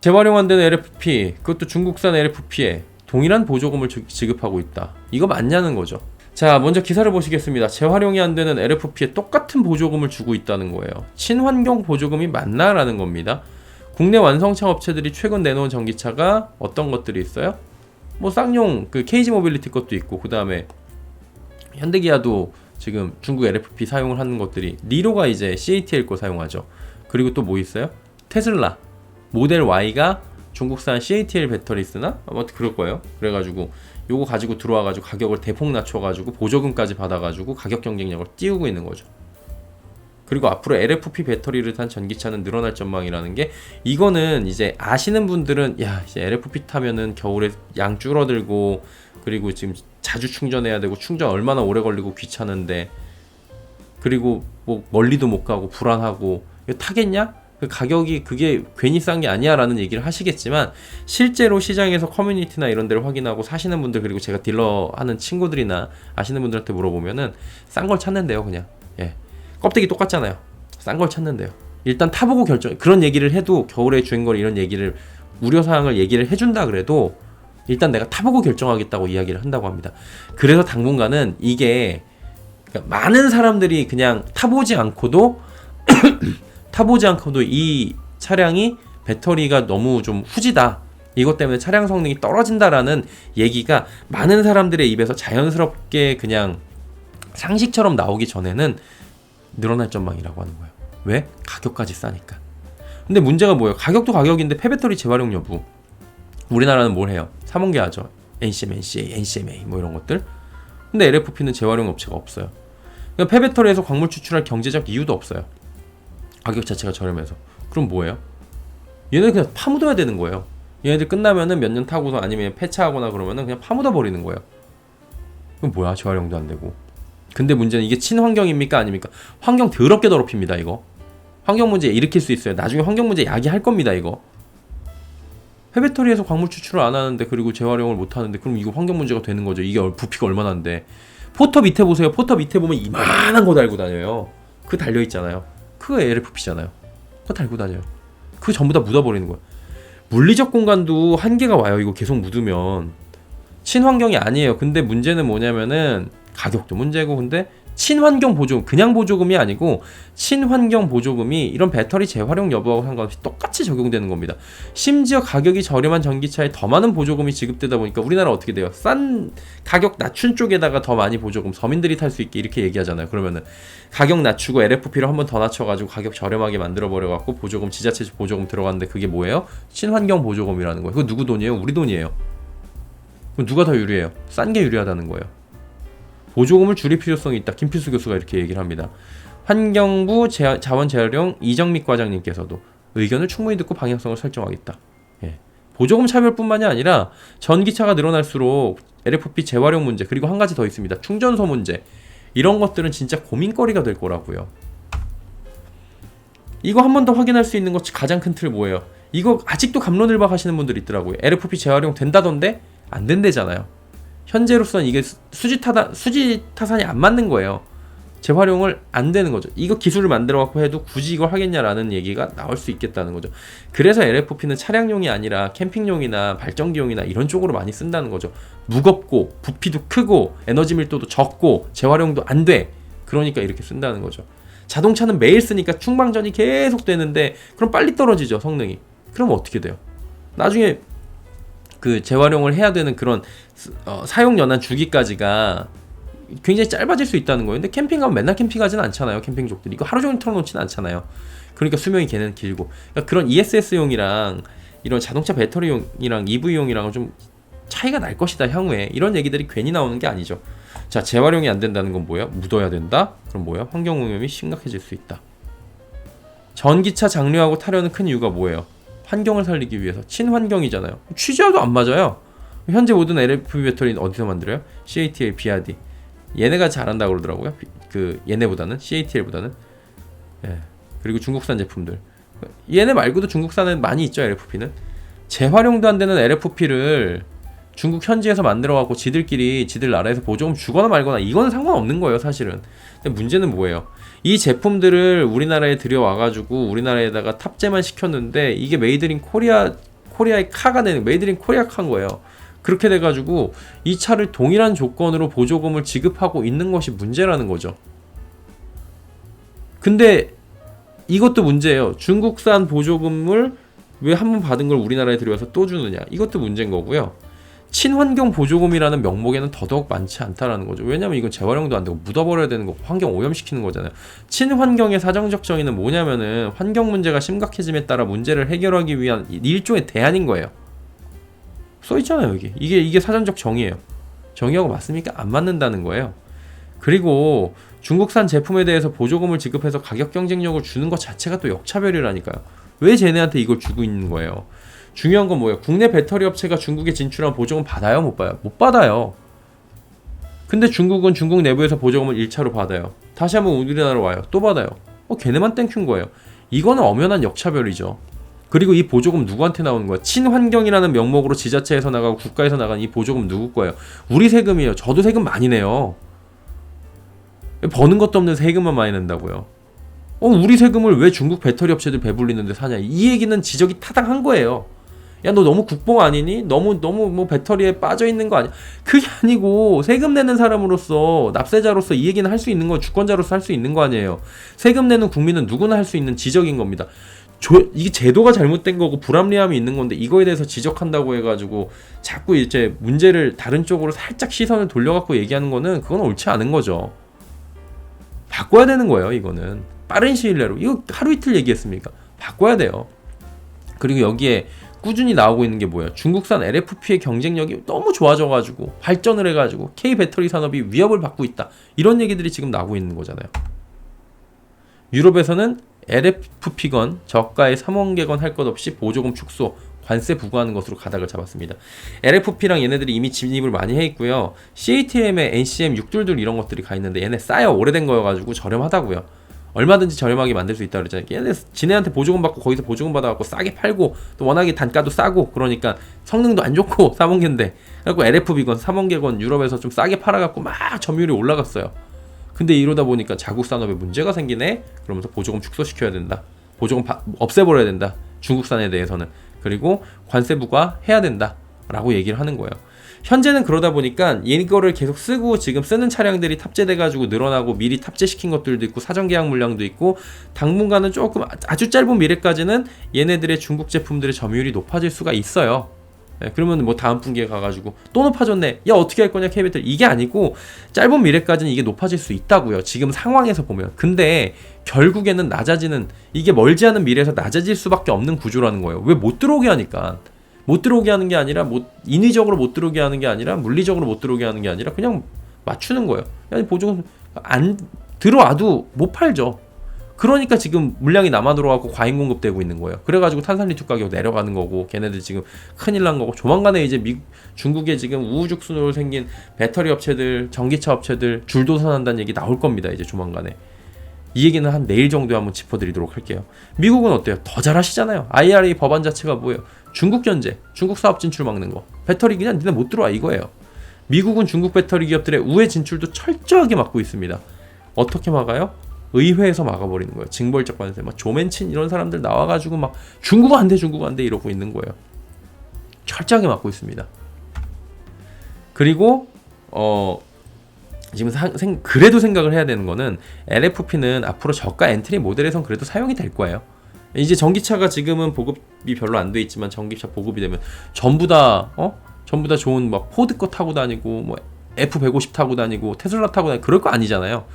재활용 안 되는 LFP, 그것도 중국산 LFP에 동일한 보조금을 지급하고 있다. 이거 맞냐는 거죠. 자, 먼저 기사를 보시겠습니다. 재활용이 안 되는 LFP에 똑같은 보조금을 주고 있다는 거예요. 친환경 보조금이 맞나라는 겁니다. 국내 완성차 업체들이 최근 내놓은 전기차가 어떤 것들이 있어요? 뭐 쌍용 그 KG 모빌리티 것도 있고, 그 다음에 현대기아도 지금 중국 LFP 사용을 하는 것들이, 니로가 이제 CATL 거 사용하죠. 그리고 또 뭐 있어요? 테슬라 모델 Y가 중국산 CATL 배터리 쓰나? 아무튼 그럴 거예요. 그래가지고 요거 가지고 들어와가지고 가격을 대폭 낮춰가지고 보조금까지 받아가지고 가격 경쟁력을 띄우고 있는 거죠. 그리고 앞으로 LFP 배터리를 탄 전기차는 늘어날 전망이라는 게, 이거는 이제 아시는 분들은 야 이제 LFP 타면은 겨울에 양 줄어들고, 그리고 지금 자주 충전해야 되고 충전 얼마나 오래 걸리고 귀찮은데, 그리고 뭐 멀리도 못 가고 불안하고 이거 타겠냐? 그 가격이 그게 괜히 싼 게 아니야 라는 얘기를 하시겠지만, 실제로 시장에서 커뮤니티나 이런 데를 확인하고 사시는 분들, 그리고 제가 딜러 하는 친구들이나 아시는 분들한테 물어보면은 싼 걸 찾는데요. 그냥 껍데기 똑같잖아요. 싼 걸 찾는데요. 일단 타보고 결정, 그런 얘기를 해도 겨울에 주행거리 이런 얘기를, 우려사항을 얘기를 해준다 그래도 일단 내가 타보고 결정하겠다고 이야기를 한다고 합니다. 그래서 당분간은 이게, 그러니까 많은 사람들이 그냥 타보지 않고도 이 차량이 배터리가 너무 좀 후지다, 이것 때문에 차량 성능이 떨어진다라는 얘기가 많은 사람들의 입에서 자연스럽게 그냥 상식처럼 나오기 전에는 늘어날 전망이라고 하는 거예요. 왜? 가격까지 싸니까. 근데 문제가 뭐예요? 가격도 가격인데 폐배터리 재활용 여부, 우리나라는 뭘 해요? 3원계 하죠. NCM, NCA, NCMA 뭐 이런 것들. 근데 LFP는 재활용 업체가 없어요. 그러니까 폐배터리에서 광물 추출할 경제적 이유도 없어요. 가격 자체가 저렴해서. 그럼 뭐예요? 얘네 그냥 파묻어야 되는 거예요. 얘네들 끝나면은 몇 년 타고서 아니면 폐차하거나 그러면은 그냥 파묻어 버리는 거예요. 그럼 뭐야? 재활용도 안 되고. 근데 문제는 이게 친환경입니까? 아닙니까? 환경 더럽게 더럽힙니다, 이거. 환경 문제 일으킬 수 있어요. 나중에 환경 문제 야기할 겁니다, 이거. 폐배터리에서 광물 추출을 안 하는데, 그리고 재활용을 못 하는데, 그럼 이거 환경 문제가 되는 거죠. 이게 부피가 얼마나인데. 포터 밑에 보세요. 포터 밑에 보면 이만한 거 달고 다녀요. 그거 달려 있잖아요. 그거 LFP잖아요. 그거 달고 다녀요. 그거 전부 다 묻어버리는 거야. 물리적 공간도 한계가 와요. 이거 계속 묻으면. 친환경이 아니에요. 근데 문제는 뭐냐면은 가격도 문제고, 근데 친환경 보조금, 그냥 보조금이 아니고 친환경 보조금이 이런 배터리 재활용 여부하고 상관없이 똑같이 적용되는 겁니다. 심지어 가격이 저렴한 전기차에 더 많은 보조금이 지급되다 보니까 우리나라 어떻게 돼요? 싼 가격 낮춘 쪽에다가 더 많이 보조금, 서민들이 탈 수 있게 이렇게 얘기하잖아요. 그러면은 가격 낮추고 LFP를 한 번 더 낮춰가지고 가격 저렴하게 만들어버려갖고 보조금, 지자체 보조금 들어갔는데 그게 뭐예요? 친환경 보조금이라는 거예요. 그거 누구 돈이에요? 우리 돈이에요. 그럼 누가 더 유리해요? 싼 게 유리하다는 거예요. 보조금을 줄일 필요성이 있다. 김필수 교수가 이렇게 얘기를 합니다. 환경부 자원재활용 이정믹 과장님께서도 의견을 충분히 듣고 방향성을 설정하겠다. 보조금 차별뿐만이 아니라 전기차가 늘어날수록 LFP 재활용 문제, 그리고 한 가지 더 있습니다. 충전소 문제. 이런 것들은 진짜 고민거리가 될 거라고요. 이거 한 번 더 확인할 수 있는 것 가장 큰 틀 뭐예요? 이거 아직도 갑론을박 하시는 분들이 있더라고요. LFP 재활용 된다던데 안 된대잖아요. 현재로서는 이게 수지 타산이 안 맞는 거예요. 재활용을 안 되는 거죠. 이거 기술을 만들어 갖고 해도 굳이 이걸 하겠냐라는 얘기가 나올 수 있겠다는 거죠. 그래서 LFP는 차량용이 아니라 캠핑용이나 발전기용이나 이런 쪽으로 많이 쓴다는 거죠. 무겁고 부피도 크고 에너지 밀도도 적고 재활용도 안 돼. 그러니까 이렇게 쓴다는 거죠. 자동차는 매일 쓰니까 충방전이 계속 되는데, 그럼 빨리 떨어지죠, 성능이. 그럼 어떻게 돼요? 나중에 그 재활용을 해야 되는 그런 사용 연한 주기까지가 굉장히 짧아질 수 있다는 거예요. 근데 캠핑 가면 맨날 캠핑 가지는 않잖아요. 캠핑족들이 이거 하루 종일 틀어놓지는 않잖아요. 그러니까 수명이 걔는 길고, 그러니까 그런 ESS용이랑 이런 자동차 배터리용이랑 EV용이랑은 좀 차이가 날 것이다 향후에, 이런 얘기들이 괜히 나오는 게 아니죠. 자, 재활용이 안 된다는 건 뭐예요? 묻어야 된다? 그럼 뭐예요? 환경 오염이 심각해질 수 있다. 전기차 장려하고 타려는 큰 이유가 뭐예요? 환경을 살리기 위해서. 친환경이잖아요. 취지와도 안 맞아요. 현재 모든 LFP 배터리는 어디서 만들어요? CATL, BRD. 얘네가 잘한다고 그러더라고요. 얘네보다는, CATL보다는. 그리고 중국산 제품들. 얘네 말고도 중국산에 많이 있죠, LFP는. 재활용도 안 되는 LFP를 중국 현지에서 만들어갖고 지들 나라에서 보조금 주거나 말거나, 이거는 상관없는 거예요, 사실은. 근데 문제는 뭐예요? 이 제품들을 우리나라에 들여와가지고 우리나라에다가 탑재만 시켰는데, 이게 메이드 인 코리아 코리아의 카가 내는 메이드 인 코리아 카인 거예요. 그렇게 돼가지고 이 차를 동일한 조건으로 보조금을 지급하고 있는 것이 문제라는 거죠. 근데 이것도 문제예요. 중국산 보조금을 왜 한 번 받은 걸 우리나라에 들여와서 또 주느냐, 이것도 문제인 거고요. 친환경 보조금이라는 명목에는 더더욱 많지 않다라는 거죠. 왜냐면 이건 재활용도 안 되고 묻어버려야 되는 거고 환경 오염시키는 거잖아요. 친환경의 사정적 정의는 뭐냐면은 환경 문제가 심각해짐에 따라 문제를 해결하기 위한 일종의 대안인 거예요. 써있잖아요 여기. 이게 사전적 정의예요. 정의하고 맞습니까? 안 맞는다는 거예요. 그리고 중국산 제품에 대해서 보조금을 지급해서 가격 경쟁력을 주는 것 자체가 또 역차별이라니까요. 왜 쟤네한테 이걸 주고 있는 거예요? 중요한 건 뭐예요? 국내 배터리 업체가 중국에 진출한 보조금 받아요? 못 받아요? 못 받아요. 근데 중국은 중국 내부에서 보조금을 1차로 받아요. 다시 한번 우리나라로 와요. 또 받아요. 걔네만 땡큐인 거예요. 이거는 엄연한 역차별이죠. 그리고 이 보조금 누구한테 나오는 거야? 친환경이라는 명목으로 지자체에서 나가고 국가에서 나가는 이 보조금 누구 거예요? 우리 세금이에요. 저도 세금 많이 내요. 버는 것도 없는 세금만 많이 낸다고요. 우리 세금을 왜 중국 배터리 업체들 배불리는데 사냐? 이 얘기는 지적이 타당한 거예요. 야, 너 너무 국뽕 아니니? 너무 뭐 배터리에 빠져 있는 거 아니야? 그게 아니고 세금 내는 사람으로서, 납세자로서 이 얘기는 할 수 있는 거, 주권자로서 할 수 있는 거 아니에요. 세금 내는 국민은 누구나 할 수 있는 지적인 겁니다. 이게 제도가 잘못된 거고 불합리함이 있는 건데 이거에 대해서 지적한다고 해가지고 자꾸 이제 문제를 다른 쪽으로 살짝 시선을 돌려갖고 얘기하는 거는 그건 옳지 않은 거죠. 바꿔야 되는 거예요. 이거는 빠른 시일 내로. 이거 하루 이틀 얘기했습니까? 바꿔야 돼요. 그리고 여기에 꾸준히 나오고 있는 게 뭐예요? 중국산 LFP의 경쟁력이 너무 좋아져가지고 발전을 해가지고 K배터리 산업이 위협을 받고 있다. 이런 얘기들이 지금 나오고 있는 거잖아요. 유럽에서는 LFP건 저가의 3원객건 할 것 없이 보조금 축소, 관세 부과하는 것으로 가닥을 잡았습니다. LFP랑 얘네들이 이미 진입을 많이 해 있고요. CATM에 NCM 622 이런 것들이 가 있는데 얘네 싸요. 오래된 거여가지고 저렴하다고요. 얼마든지 저렴하게 만들 수 있다 그러잖아요. 얘네 지네한테 보조금 받고 거기서 보조금 받아갖고 싸게 팔고 또 워낙에 단가도 싸고 그러니까 성능도 안 좋고 3원계인데 그래갖고 LFP건 3원계건 유럽에서 좀 싸게 팔아갖고 막 점유율이 올라갔어요. 근데 이러다 보니까 자국 산업에 문제가 생기네? 그러면서 보조금 축소시켜야 된다. 보조금 없애버려야 된다. 중국산에 대해서는. 그리고 관세 부과해야 된다. 라고 얘기를 하는 거예요. 현재는 그러다 보니까 이거를 계속 쓰고 지금 쓰는 차량들이 탑재돼가지고 늘어나고 미리 탑재시킨 것들도 있고 사전계약 물량도 있고 당분간은 조금 아주 짧은 미래까지는 얘네들의 중국 제품들의 점유율이 높아질 수가 있어요. 네, 그러면 뭐 다음 분기에 가가지고 또 높아졌네. 야 어떻게 할 거냐 K배터리. 이게 아니고 짧은 미래까지는 이게 높아질 수 있다고요. 지금 상황에서 보면. 근데 결국에는 낮아지는 이게 멀지 않은 미래에서 낮아질 수밖에 없는 구조라는 거예요. 왜 못 들어오게 하니까. 못 들어오게 하는 게 아니라 인위적으로 못 들어오게 하는 게 아니라 물리적으로 못 들어오게 하는 게 아니라 그냥 맞추는 거예요. 아니 보조금 안 들어와도 못 팔죠. 그러니까 지금 물량이 남아 들어가고 과잉 공급되고 있는 거예요. 그래가지고 탄산리튬 가격 내려가는 거고 걔네들 지금 큰일 난 거고 조만간에 이제 중국에 지금 우후죽순으로 생긴 배터리 업체들, 전기차 업체들 줄도산한다는 얘기 나올 겁니다. 이제 조만간에. 이 얘기는 한 내일 정도에 한번 짚어드리도록 할게요. 미국은 어때요? 더 잘하시잖아요. IRA 법안 자체가 뭐예요? 중국 견제, 중국 사업 진출 막는 거. 배터리 그냥 니네 못 들어와 이거예요. 미국은 중국 배터리 기업들의 우회 진출도 철저하게 막고 있습니다. 어떻게 막아요? 의회에서 막아버리는 거예요. 징벌적 관세, 막 조맨친 이런 사람들 나와가지고 막 중국 안 돼, 중국 안 돼 이러고 있는 거예요. 철저하게 막고 있습니다. 그리고 지금 그래도 생각을 해야 되는 거는 LFP는 앞으로 저가 엔트리 모델에선 그래도 사용이 될 거예요. 이제 전기차가 지금은 보급이 별로 안 돼 있지만 전기차 보급이 되면 전부 다 좋은 막 포드 거 타고 다니고 뭐 F150 타고 다니고 테슬라 타고 다니고 그럴 거 아니잖아요.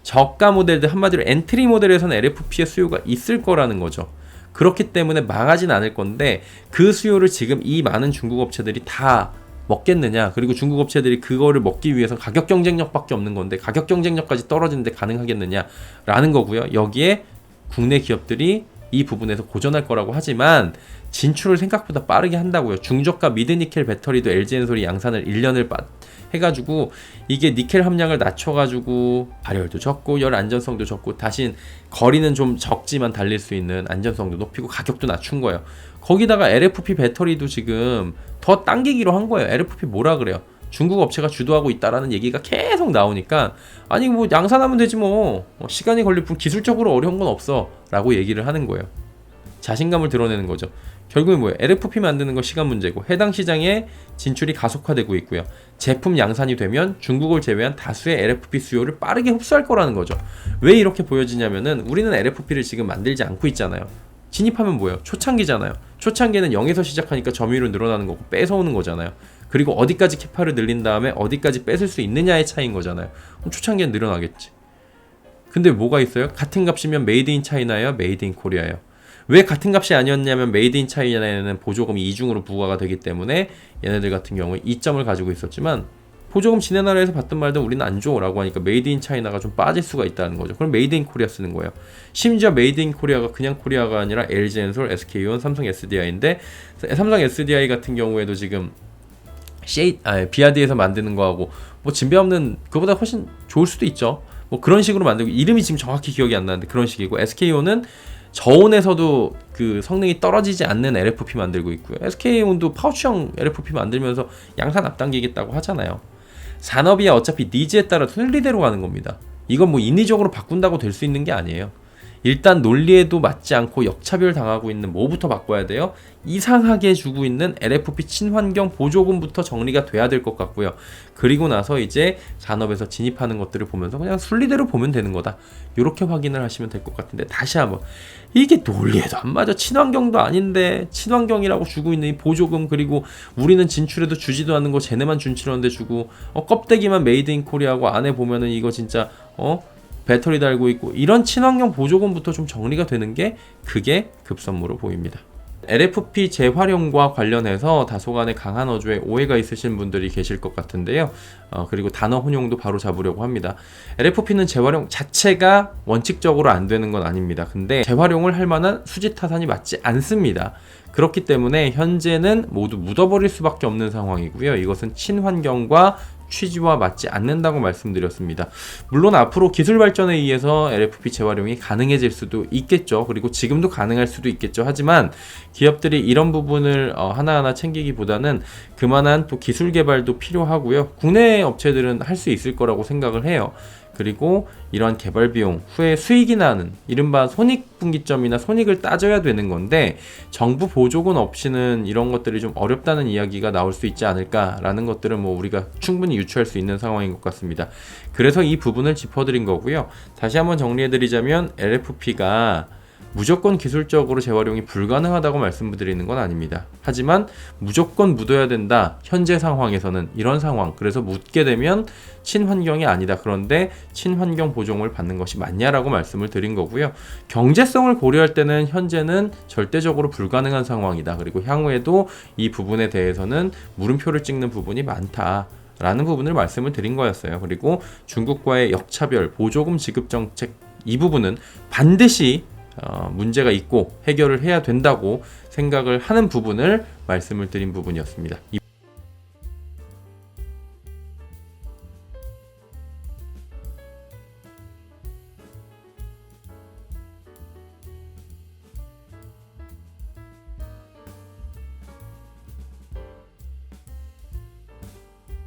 저가 모델들 한마디로 엔트리 모델에서는 LFP의 수요가 있을 거라는 거죠. 그렇기 때문에 망하진 않을 건데 그 수요를 지금 이 많은 중국 업체들이 다 먹겠느냐. 그리고 중국 업체들이 그거를 먹기 위해서 가격 경쟁력밖에 없는 건데 가격 경쟁력까지 떨어지는데 가능하겠느냐라는 거고요. 여기에 국내 기업들이 이 부분에서 고전할 거라고 하지만 진출을 생각보다 빠르게 한다고요. 중저가 미드니켈 배터리도 LG엔솔이 양산을 1년을 해가지고 이게 니켈 함량을 낮춰가지고 발열도 적고 열 안전성도 적고 대신 거리는 좀 적지만 달릴 수 있는 안전성도 높이고 가격도 낮춘 거예요. 거기다가 LFP 배터리도 지금 더 당기기로 한 거예요. LFP 뭐라 그래요? 중국 업체가 주도하고 있다라는 얘기가 계속 나오니까 아니 뭐 양산하면 되지 뭐 시간이 걸릴 뿐 기술적으로 어려운 건 없어 라고 얘기를 하는 거예요. 자신감을 드러내는 거죠. 결국엔 뭐예요? LFP 만드는 거 시간 문제고 해당 시장에 진출이 가속화되고 있고요. 제품 양산이 되면 중국을 제외한 다수의 LFP 수요를 빠르게 흡수할 거라는 거죠. 왜 이렇게 보여지냐면은 우리는 LFP를 지금 만들지 않고 있잖아요. 진입하면 뭐예요? 초창기잖아요. 초창기에는 0에서 시작하니까 점유율은 늘어나는 거고 뺏어오는 거잖아요. 그리고 어디까지 캐파를 늘린 다음에 어디까지 뺏을 수 있느냐의 차이인 거잖아요. 그럼 초창기엔 늘어나겠지. 근데 뭐가 있어요? 같은 값이면 메이드 인 차이나예요? 메이드 인 코리아예요? 왜 같은 값이 아니었냐면 메이드 인 차이나에는 보조금이 이중으로 부과가 되기 때문에 얘네들 같은 경우에 이점을 가지고 있었지만 보조금 지네 나라에서 받든 말든 우리는 안 줘 라고 하니까 메이드 인 차이나가 좀 빠질 수가 있다는 거죠. 그럼 메이드 인 코리아 쓰는 거예요. 심지어 메이드 인 코리아가 그냥 코리아가 아니라 LG엔솔, SK온, 삼성 SDI인데 삼성 SDI 같은 경우에도 지금 비아디에서 만드는 거하고 뭐 진배 없는 그보다 훨씬 좋을 수도 있죠. 뭐 그런 식으로 만들고 이름이 지금 정확히 기억이 안 나는데 그런 식이고 SK온은 저온에서도 그 성능이 떨어지지 않는 LFP 만들고 있고요. SK온도 파우치형 LFP 만들면서 양산 앞당기겠다고 하잖아요. 산업이 어차피 니즈에 따라 논리대로 가는 겁니다. 이건 뭐 인위적으로 바꾼다고 될 수 있는 게 아니에요. 일단 논리에도 맞지 않고 역차별 당하고 있는 뭐부터 바꿔야 돼요? 이상하게 주고 있는 LFP 친환경 보조금부터 정리가 돼야 될 것 같고요. 그리고 나서 이제 산업에서 진입하는 것들을 보면서 그냥 순리대로 보면 되는 거다. 이렇게 확인을 하시면 될 것 같은데 다시 한번 이게 논리에도 안 맞아. 친환경도 아닌데 친환경이라고 주고 있는 이 보조금 그리고 우리는 진출해도 주지도 않는 거 쟤네만 진출하는데 주고 껍데기만 메이드 인 코리아하고 안에 보면은 이거 진짜 배터리 달고 있고 이런 친환경 보조금부터 좀 정리가 되는 게 그게 급선무로 보입니다. LFP 재활용과 관련해서 다소간의 강한 어조에 오해가 있으신 분들이 계실 것 같은데요. 그리고 단어 혼용도 바로 잡으려고 합니다. LFP는 재활용 자체가 원칙적으로 안 되는 건 아닙니다. 근데 재활용을 할 만한 수지 타산이 맞지 않습니다. 그렇기 때문에 현재는 모두 묻어버릴 수밖에 없는 상황이고요. 이것은 친환경과 취지와 맞지 않는다고 말씀드렸습니다. 물론 앞으로 기술 발전에 의해서 LFP 재활용이 가능해질 수도 있겠죠. 그리고 지금도 가능할 수도 있겠죠. 하지만 기업들이 이런 부분을 하나하나 챙기기보다는 그만한 또 기술 개발도 필요하고요. 국내 업체들은 할 수 있을 거라고 생각을 해요. 그리고 이러한 개발 비용 후에 수익이 나는 이른바 손익분기점이나 손익을 따져야 되는 건데 정부 보조금 없이는 이런 것들이 좀 어렵다는 이야기가 나올 수 있지 않을까라는 것들은 뭐 우리가 충분히 유추할 수 있는 상황인 것 같습니다. 그래서 이 부분을 짚어드린 거고요. 다시 한번 정리해드리자면 LFP가 무조건 기술적으로 재활용이 불가능하다고 말씀드리는 건 아닙니다. 하지만 무조건 묻어야 된다. 현재 상황에서는 이런 상황. 그래서 묻게 되면 친환경이 아니다. 그런데 친환경 보조금을 받는 것이 맞냐라고 말씀을 드린 거고요. 경제성을 고려할 때는 현재는 절대적으로 불가능한 상황이다. 그리고 향후에도 이 부분에 대해서는 물음표를 찍는 부분이 많다. 라는 부분을 말씀을 드린 거였어요. 그리고 중국과의 역차별 보조금 지급 정책 이 부분은 반드시 문제가 있고 해결을 해야 된다고 생각을 하는 부분을 말씀을 드린 부분이었습니다.